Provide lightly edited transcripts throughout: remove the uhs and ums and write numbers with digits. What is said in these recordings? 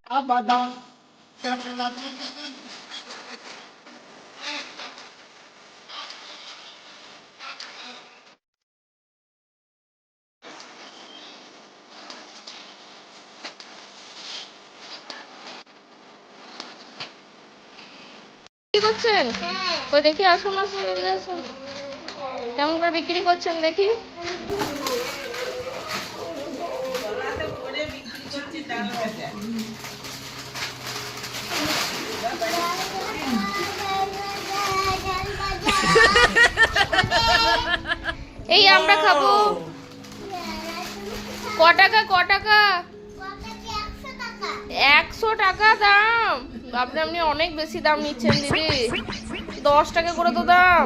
কি করছেন? ওই দেখি, আসুন আসুন, এদিকে আসুন। কেমন করে বিক্রি করছেন দেখি? এই আমরা খাবো। ক টাকা? 100 টাকা দাম? আপনি অনেক বেশি দাম নিচ্ছেন দিদি। 10 টাকা করে তো দাম।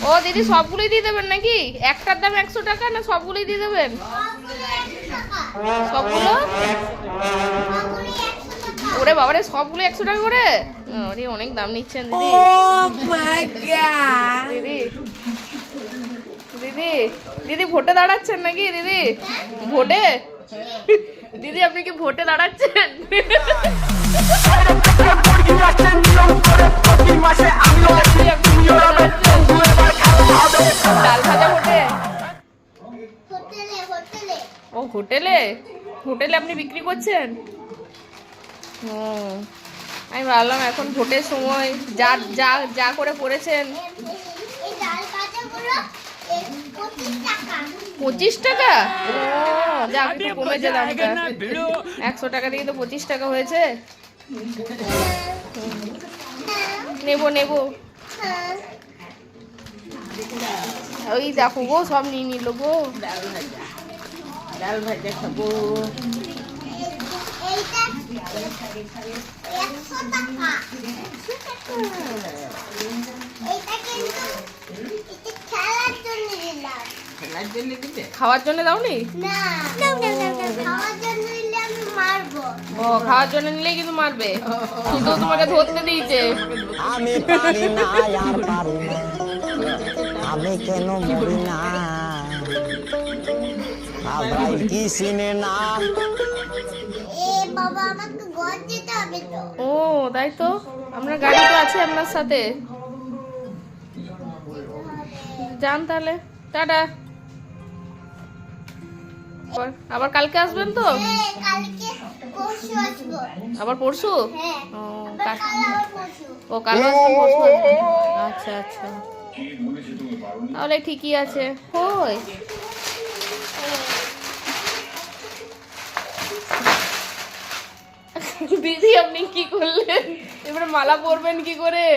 ও দিদি, সবগুলোই দিয়ে দেবেন নাকি? একটার দাম 100 টাকা, না সবগুলোই দিয়ে দেবেন? সবগুলো? ওরে বাবারে, সবগুলো 100 টাকা করে? আরে অনেক দাম নিচ্ছেন দিদি। দিদি দিদি দিদি ভোটে দাঁড়াচ্ছেন নাকি দিদি? ভোটে? দিদি আপনি কি ভোটে দাঁড়াচ্ছেন? ডাল ভাজা ভোটে? ও হোটেলে? হোটেলে আপনি বিক্রি করছেন? ও, আমি ভাবলাম এখন ভোটের সময় যা যা যা করে পড়েছেন। 25 টাকা? ও যা, একটু কমেছে দামটা। 100 টাকা থেকে তো 25 টাকা হয়েছে। নেবো নেবো। ওই দেখো গো, সব নিয়ে নিল গো। ডাল ভাজা খাবো। খাওয়ার জন্য দাওনি? ও, খাওয়ার জন্য নিলেই কিন্তু মারবে। শুধু তোমাকে ধরতে দিয়েছে। আমি পারি না, আর পারি না, আমি কেন মরি না, আবার কি চিনে না। বাবা, আমাকে ঘর যেতে হবে তো। ও তাই তো, আমরা গাড়ি তো আছে আপনার সাথে। যান তাহলে, টাটা। আবার কালকে আসবেন তো? কালকে পরশু আসবো। আবার পরশু? হ্যাঁ। ও কাল আসবেন, পরশু আসবেন। আচ্ছা আচ্ছা, তাহলে ঠিকই আছে। কই দিদি, আপনি কি করলেন? এবারে মালা পরবেন কি করে?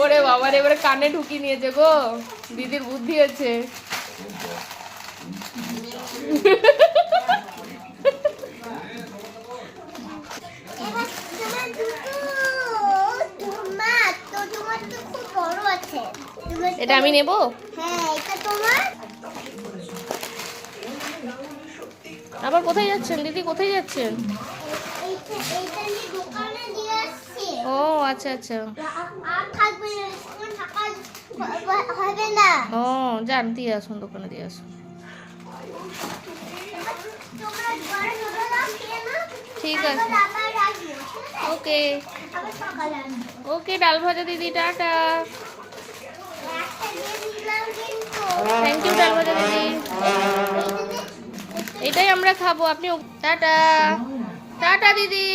ওরে বাবার, এবারে কানে ঢুকিয়ে নিয়েছে গো। দিদির বুদ্ধি আছে। এটা আমি নেব? হ্যাঁ, এটা তোমার। আবার কোথায় যাচ্ছেন দিদি? কোথায় যাচ্ছেন? এইটা নিয়ে দোকানে দিয়ে আসছি। ও আচ্ছা আচ্ছা। আর থাকবে না, তোমার টাকা হবে না। ও যান, দিয়ে আসুন, দোকানে দিয়ে আসুন। তোমরা ঘরে চলে যাও, খেয়ে নাও। ঠিক আছে, আবার আসবো, ঠিক আছে? ওকে আবার সকালে আসবো। ওকে। ডাল ভাজা দিদি, টাটা। একটা দিয়ে দিলাম কিন্তু। থ্যাংক ইউ ডাল ভাজা দিদি। এটাই আমরা খাবো, আপনি টাটা। টাটা দিদি।